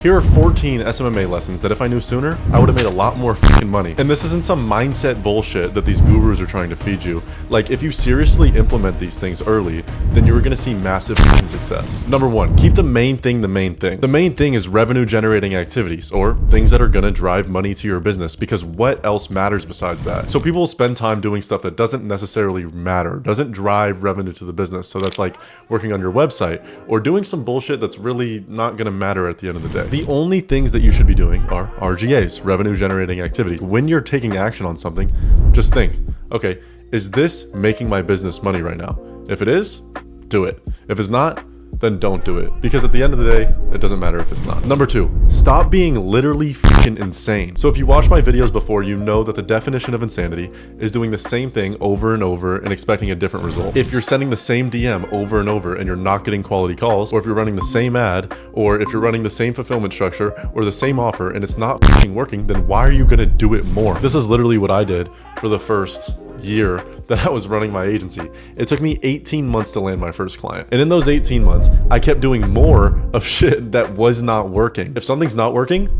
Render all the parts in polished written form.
Here are 14 SMMA lessons that if I knew sooner, I would have made a lot more fucking money. And this isn't some mindset bullshit that these gurus are trying to feed you. Like, if you seriously implement these things early, then you're gonna see massive fucking success. Number one, keep the main thing the main thing. The main thing is revenue generating activities, or things that are gonna drive money to your business, because what else matters besides that? So people will spend time doing stuff that doesn't necessarily matter, doesn't drive revenue to the business. So that's like working on your website, or doing some bullshit that's really not gonna matter at the end of the day. The only things that you should be doing are RGAs, revenue generating activities. When you're taking action on something, just think, okay, is this making my business money right now? If it is, do it. If it's not, then don't do it. Because at the end of the day, it doesn't matter if it's not. Number two, stop being literally fucking insane. So if you watched my videos before, you know that the definition of insanity is doing the same thing over and over and expecting a different result. If you're sending the same DM over and over and you're not getting quality calls, or if you're running the same ad, or if you're running the same fulfillment structure or the same offer and it's not fucking working, then why are you gonna do it more? This is literally what I did for the first year that I was running my agency. It took me 18 months to land my first client. And in those 18 months, I kept doing more of shit that was not working. If something's not working,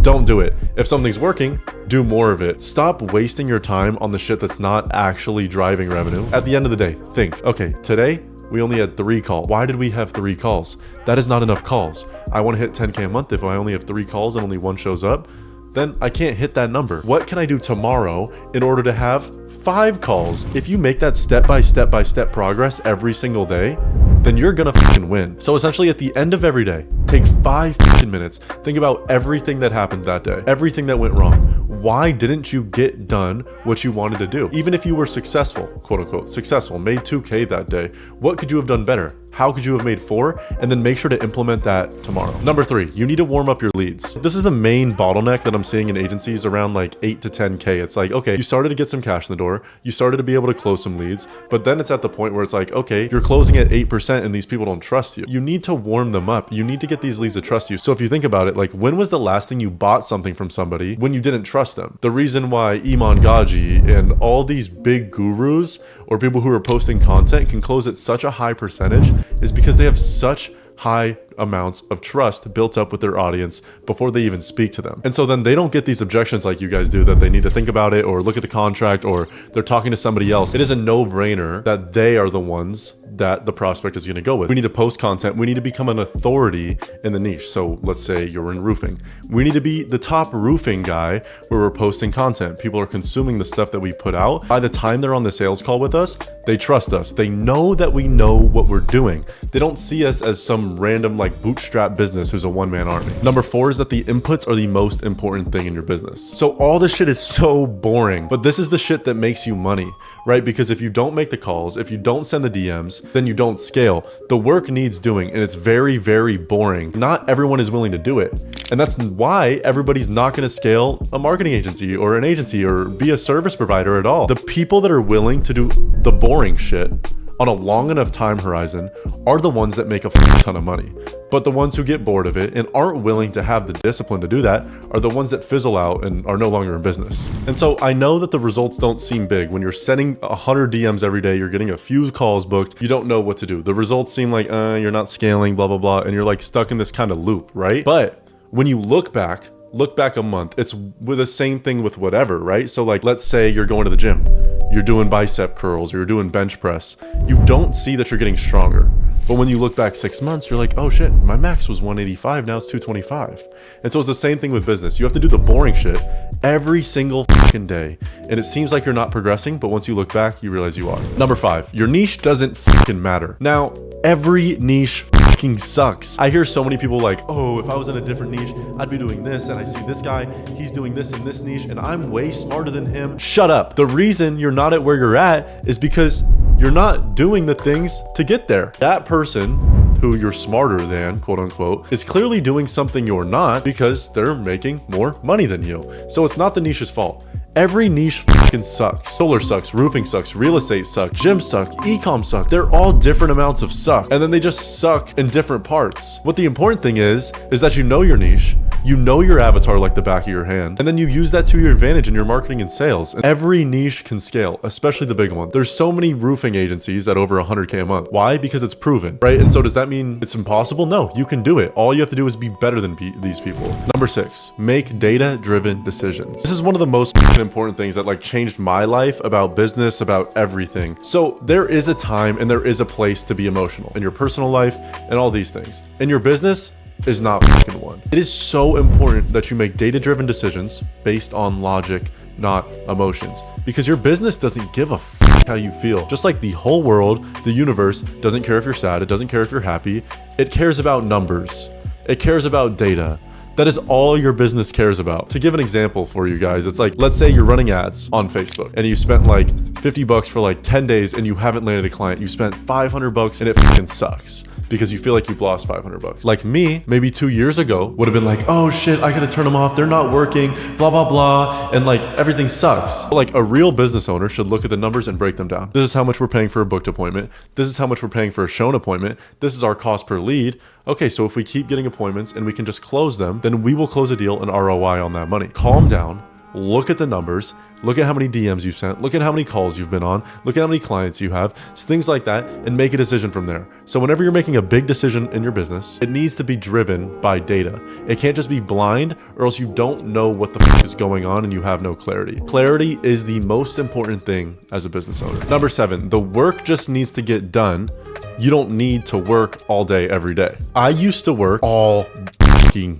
don't do it. If something's working, do more of it. Stop wasting your time on the shit that's not actually driving revenue. At the end of the day, think, okay, today we only had 3 calls. Why did we have 3 calls? That is not enough calls. I want to hit 10K a month. If I only have 3 calls and only 1 shows up, then I can't hit that number. What can I do tomorrow in order to have 5 calls? If you make that step by step progress every single day, then you're gonna fucking win. So essentially at the end of every day, take 5 fucking minutes, think about everything that happened that day, everything that went wrong. Why didn't you get done what you wanted to do? Even if you were successful, quote unquote, successful, made 2K that day, what could you have done better? How could you have made 4? And then make sure to implement that tomorrow. Number 3, you need to warm up your leads. This is the main bottleneck that I'm seeing in agencies around like 8 to 10K. It's like, okay, you started to get some cash in the door, you started to be able to close some leads, but then it's at the point where it's like, okay, you're closing at 8% and these people don't trust you. You need to warm them up. You need to get these leads to trust you. So if you think about it, like, when was the last thing you bought something from somebody when you didn't trust them? The reason why Iman Gaji and all these big gurus or people who are posting content can close at such a high percentage is because they have such high amounts of trust built up with their audience before they even speak to them. And so then they don't get these objections like you guys do, that they need to think about it or look at the contract or they're talking to somebody else. It is a no-brainer that they are the ones that the prospect is going to go with. We need to post content. We need to become an authority in the niche. So let's say you're in roofing. We need to be the top roofing guy where we're posting content. People are consuming the stuff that we put out. By the time they're on the sales call with us, they trust us. They know that we know what we're doing. They don't see us as some random like bootstrap business who's a one-man army. Number 4 is that the inputs are the most important thing in your business. So all this shit is so boring, but this is the shit that makes you money, right? Because if you don't make the calls, if you don't send the DMs, then you don't scale. The work needs doing, and it's very, very boring. Not everyone is willing to do it. And that's why everybody's not going to scale a marketing agency or an agency or be a service provider at all. The people that are willing to do the boring shit on a long enough time horizon are the ones that make a ton of money. But the ones who get bored of it and aren't willing to have the discipline to do that are the ones that fizzle out and are no longer in business. And so I know that the results don't seem big. When you're sending 100 DMs every day, you're getting a few calls booked, you don't know what to do. The results seem like, you're not scaling, blah, blah, blah. And you're like stuck in this kind of loop, right? But when you look back a month, it's with the same thing with whatever, right? So like, let's say you're going to the gym, you're doing bicep curls, or you're doing bench press. You don't see that you're getting stronger. But when you look back 6 months, you're like, oh shit, my max was 185, now it's 225. And so it's the same thing with business. You have to do the boring shit every single fucking day. And it seems like you're not progressing, but once you look back, you realize you are. Number 5, your niche doesn't fucking matter. Now, every niche fucking sucks. I hear so many people like, oh, if I was in a different niche, I'd be doing this, and I see this guy, he's doing this in this niche, and I'm way smarter than him. Shut up. The reason you're not at where you're at is because you're not doing the things to get there. That person who you're smarter than, quote unquote, is clearly doing something you're not because they're making more money than you. So it's not the niche's fault. Every niche fucking sucks. Solar sucks, roofing sucks, real estate sucks, gym suck, e-com suck. They're all different amounts of suck, and then they just suck in different parts. What the important thing is that you know your niche, you know your avatar like the back of your hand, and then you use that to your advantage in your marketing and sales. And every niche can scale, especially the big one. There's so many roofing agencies at over 100K a month. Why? Because it's proven, right? And so does that mean it's impossible? No, you can do it. All you have to do is be better than these people. Number 6, make data-driven decisions. This is one of the most important things that like changed my life about business, about everything. So there is a time and there is a place to be emotional in your personal life and all these things. In your business is not fucking one. It is so important that you make data-driven decisions based on logic, not emotions, because your business doesn't give a fuck how you feel. Just like the whole world, the universe doesn't care if you're sad, it doesn't care if you're happy. It cares about numbers. It cares about data. That is all your business cares about. To give an example for you guys, it's like, let's say you're running ads on Facebook and you spent like $50 for like 10 days and you haven't landed a client. You spent $500 and it fucking sucks because you feel like you've lost $500. Like me, maybe 2 years ago, would have been like, oh shit, I gotta turn them off. They're not working, blah, blah, blah. And like everything sucks. Like a real business owner should look at the numbers and break them down. This is how much we're paying for a booked appointment. This is how much we're paying for a shown appointment. This is our cost per lead. Okay, so if we keep getting appointments and we can just close them, then we will close a deal and ROI on that money. Calm down, look at the numbers, look at how many DMs you've sent, look at how many calls you've been on, look at how many clients you have, things like that, and make a decision from there. So whenever you're making a big decision in your business, it needs to be driven by data. It can't just be blind, or else you don't know what the fuck is going on and you have no clarity. Clarity is the most important thing as a business owner. Number 7, the work just needs to get done. You don't need to work all day every day. I used to work all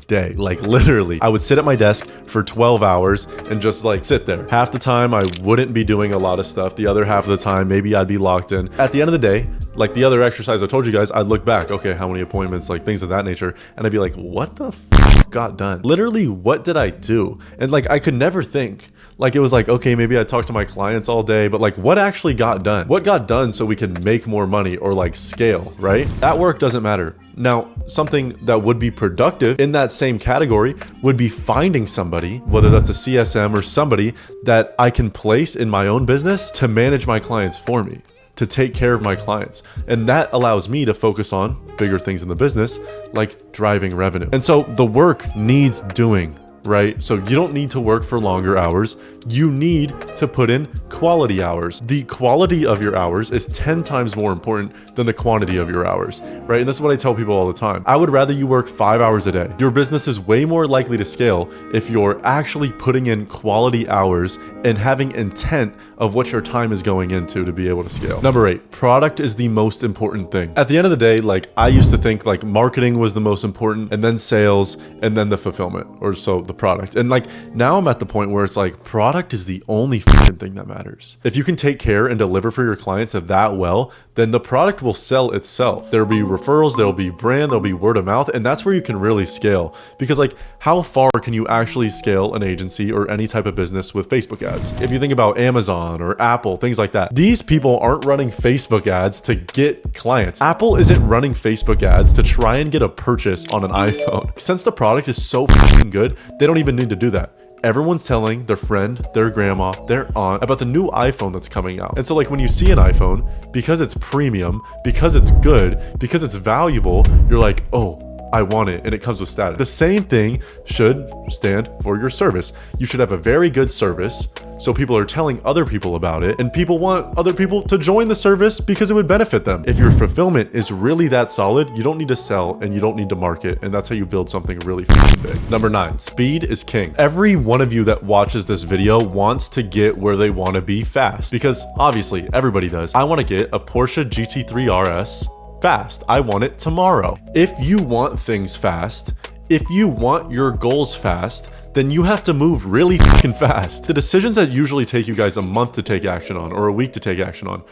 day, like literally. I would sit at my desk for 12 hours and just like sit there. Half the time I wouldn't be doing a lot of stuff. The other half of the time, maybe I'd be locked in. At the end of the day, like the other exercise I told you guys, I'd look back, okay, how many appointments, like things of that nature. And I'd be like, what the fuck got done? Literally, what did I do? And like, I could never think. Like it was like, okay, maybe I talked to my clients all day, but like what actually got done? What got done so we can make more money or like scale, right? That work doesn't matter. Now, something that would be productive in that same category would be finding somebody, whether that's a CSM or somebody that I can place in my own business to manage my clients for me, to take care of my clients. And that allows me to focus on bigger things in the business, like driving revenue. And so the work needs doing, right? So you don't need to work for longer hours. You need to put in quality hours. The quality of your hours is 10 times more important than the quantity of your hours, right? And this is what I tell people all the time. I would rather you work 5 hours a day. Your business is way more likely to scale if you're actually putting in quality hours and having intent of what your time is going into to be able to scale. Number 8, product is the most important thing. At the end of the day, like I used to think like marketing was the most important, and then sales, and then the fulfillment, or so the product. And like now I'm at the point where it's like product is the only fucking thing that matters. If you can take care and deliver for your clients that well, then the product will sell itself. There'll be referrals, there'll be brand, there'll be word of mouth, and that's where you can really scale. Because like how far can you actually scale an agency or any type of business with Facebook ads? If you think about Amazon or Apple, things like that, these people aren't running Facebook ads to get clients. Apple isn't running Facebook ads to try and get a purchase on an iPhone. Since the product is so fucking good, they don't even need to do that. Everyone's telling their friend, their grandma, their aunt about the new iPhone that's coming out. And so like when you see an iPhone, because it's premium, because it's good, because it's valuable, you're like, oh, I want it, and it comes with status. The same thing should stand for your service. You should have a very good service, so people are telling other people about it, and people want other people to join the service because it would benefit them. If your fulfillment is really that solid, you don't need to sell and you don't need to market, and that's how you build something really fucking big. Number 9, speed is king. Every one of you that watches this video wants to get where they want to be fast, because obviously everybody does. I want to get a Porsche GT3 RS fast. I want it tomorrow. If you want things fast, if you want your goals fast, then you have to move really fucking fast. The decisions that usually take you guys a month to take action on or a week to take action on,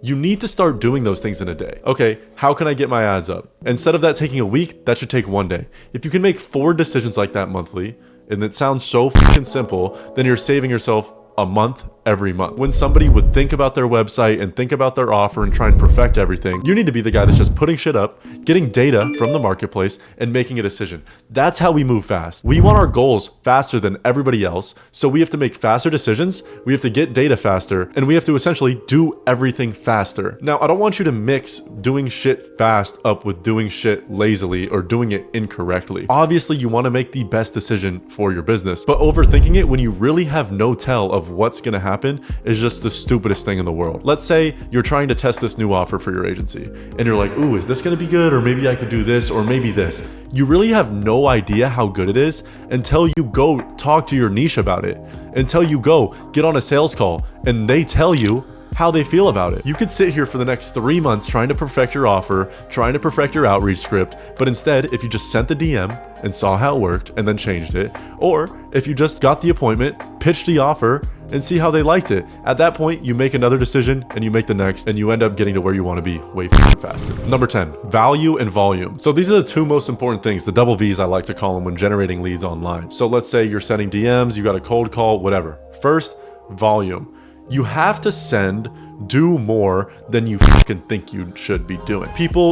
you need to start doing those things in a day. Okay, how can I get my ads up? Instead of that taking a week, that should take 1 day. If you can make 4 decisions like that monthly, and it sounds so fucking simple, then you're saving yourself a month every month. When somebody would think about their website and think about their offer and try and perfect everything, you need to be the guy that's just putting shit up, getting data from the marketplace, and making a decision. That's how we move fast. We want our goals faster than everybody else, so we have to make faster decisions, we have to get data faster, and we have to essentially do everything faster. Now, I don't want you to mix doing shit fast up with doing shit lazily or doing it incorrectly. Obviously, you want to make the best decision for your business, but overthinking it when you really have no tell of what's going to happen is just the stupidest thing in the world. Let's say you're trying to test this new offer for your agency and you're like, ooh, is this going to be good? Or maybe I could do this, or maybe this. You really have no idea how good it is until you go talk to your niche about it, until you go get on a sales call and they tell you how they feel about it. You could sit here for the next 3 months trying to perfect your offer, trying to perfect your outreach script, but instead, if you just sent the DM and saw how it worked and then changed it, or if you just got the appointment, pitched the offer, and see how they liked it, at that point, you make another decision and you make the next, and you end up getting to where you want to be way faster. Number 10, value and volume. So these are the two most important things, the double V's I like to call them when generating leads online. So let's say you're sending DMs, you got a cold call, whatever. First, volume. You have to do more than you fucking think you should be doing.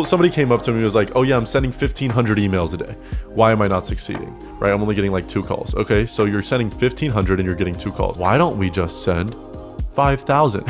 Somebody came up to me and was like, oh yeah, I'm sending 1,500 emails a day. Why am I not succeeding? Right? I'm only getting like 2 calls. Okay, so you're sending 1,500 and you're getting 2 calls. Why don't we just send 5,000?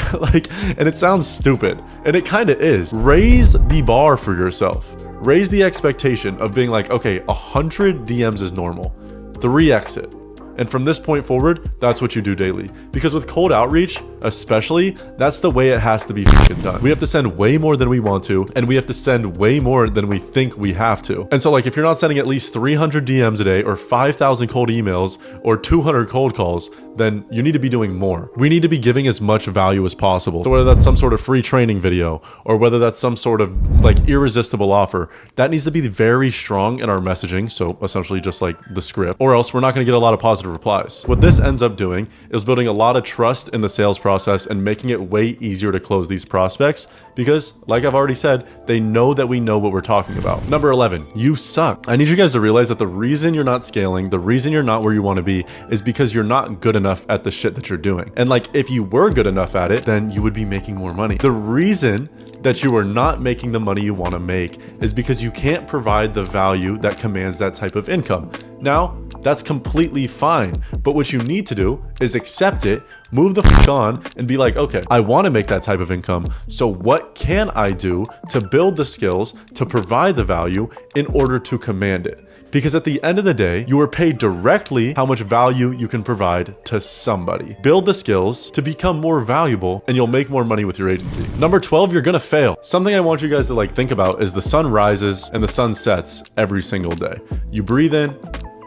And it sounds stupid, and it kind of is. Raise the bar for yourself. Raise the expectation of being like, okay, 100 DMs is normal. 3x it. And from this point forward, that's what you do daily. Because with cold outreach, especially, that's the way it has to be fucking done. We have to send way more than we want to, and we have to send way more than we think we have to. And so like, if you're not sending at least 300 DMs a day, or 5,000 cold emails, or 200 cold calls, then you need to be doing more. We need to be giving as much value as possible. So whether that's some sort of free training video, or whether that's some sort of like irresistible offer, that needs to be very strong in our messaging. So essentially just like the script, or else we're not gonna get a lot of positive replies. What this ends up doing is building a lot of trust in the sales process and making it way easier to close these prospects because, like I've already said, they know that we know what we're talking about. Number 11, you suck. I need you guys to realize that the reason you're not scaling, the reason you're not where you want to be is because you're not good enough at the shit that you're doing. And like, if you were good enough at it, then you would be making more money. The reason that you are not making the money you want to make is because you can't provide the value that commands that type of income. Now, that's completely fine, but what you need to do is accept it, move the fuck on, and be like, okay, I want to make that type of income, so what can I do to build the skills to provide the value in order to command it? Because at the end of the day, you are paid directly how much value you can provide to somebody. Build the skills to become more valuable and you'll make more money with your agency. Number 12, you're gonna fail. Something I want you guys to like think about is the sun rises and the sun sets every single day. You breathe in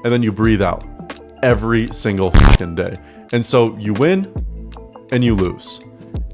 and then you breathe out every single fucking day. And so you win and you lose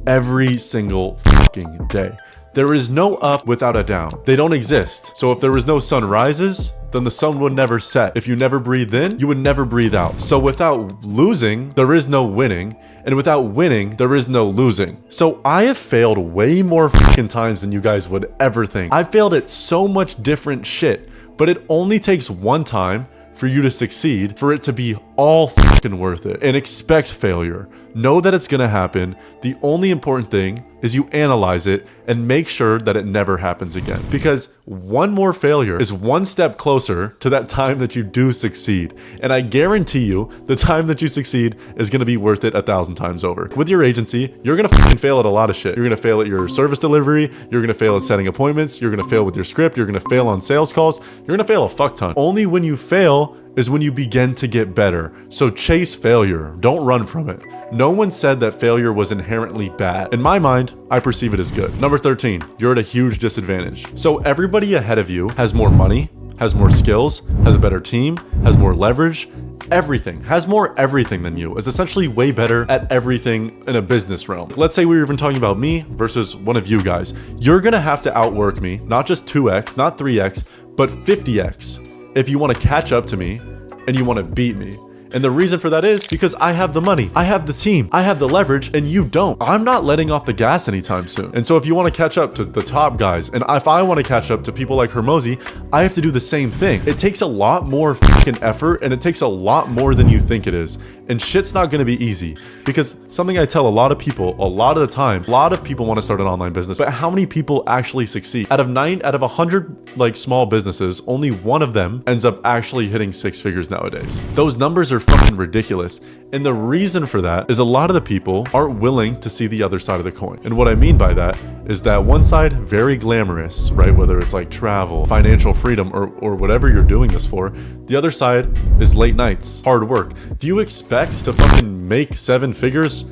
every single fucking day. There is no up without a down. They don't exist. So if there was no sun rises, then the sun would never set. If you never breathe in, you would never breathe out. So without losing, there is no winning. And without winning, there is no losing. So I have failed way more fucking times than you guys would ever think. I failed at so much different shit, but it only takes one time for you to succeed, for it to be all fucking worth it. And expect failure. Know that it's gonna happen. The only important thing is you analyze it and make sure that it never happens again. Because one more failure is one step closer to that time that you do succeed. And I guarantee you, the time that you succeed is gonna be worth it 1,000 times over. With your agency, you're gonna fucking fail at a lot of shit. You're gonna fail at your service delivery, you're gonna fail at setting appointments, you're gonna fail with your script, you're gonna fail on sales calls, you're gonna fail a fuck ton. Only when you fail is when you begin to get better. So chase failure, don't run from it. No one said that failure was inherently bad. In my mind, I perceive it as good. Number 13, you're at a huge disadvantage. So everybody ahead of you has more money, has more skills, has a better team, has more leverage, everything, has more everything than you, is essentially way better at everything in a business realm. Let's say we were even talking about me versus one of you guys. You're gonna have to outwork me, not just 2x, not 3x, but 50x if you wanna catch up to me and you wanna beat me. And the reason for that is because I have the money, I have the team, I have the leverage, and you don't. I'm not letting off the gas anytime soon. And so if you want to catch up to the top guys, and if I want to catch up to people like Hormozy, I have to do the same thing. It takes a lot more fucking effort, and it takes a lot more than you think it is. And shit's not going to be easy, because something I tell a lot of people a lot of the time, a lot of people want to start an online business, but how many people actually succeed? Out of 100 like small businesses, only one of them ends up actually hitting 6 figures nowadays. Those numbers are fucking ridiculous. And the reason for that is a lot of the people aren't willing to see the other side of the coin. And what I mean by that is that one side, very glamorous, right? Whether it's like travel, financial freedom, or whatever you're doing this for. The other side is late nights, hard work. Do you expect to fucking make 7 figures,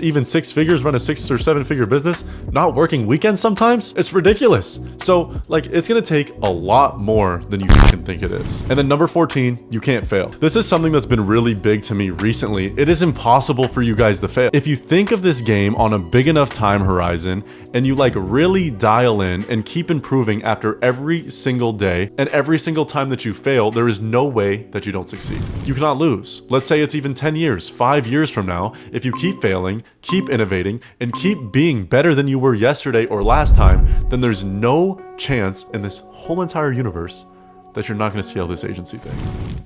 even 6 figures, run a 6 or 7 figure business, not working weekends sometimes? It's ridiculous. So like, it's gonna take a lot more than you can think it is. And then number 14, you can't fail. This is something that's been really big to me recently. It is impossible for you guys to fail. If you think of this game on a big enough time horizon, and you like really dial in and keep improving after every single day, and every single time that you fail, there is no way that you don't succeed. You cannot lose. Let's say it's even 10 years, 5 years from now, if you keep failing, keep innovating, and keep being better than you were yesterday or last time, then there's no chance in this whole entire universe that you're not going to scale this agency thing.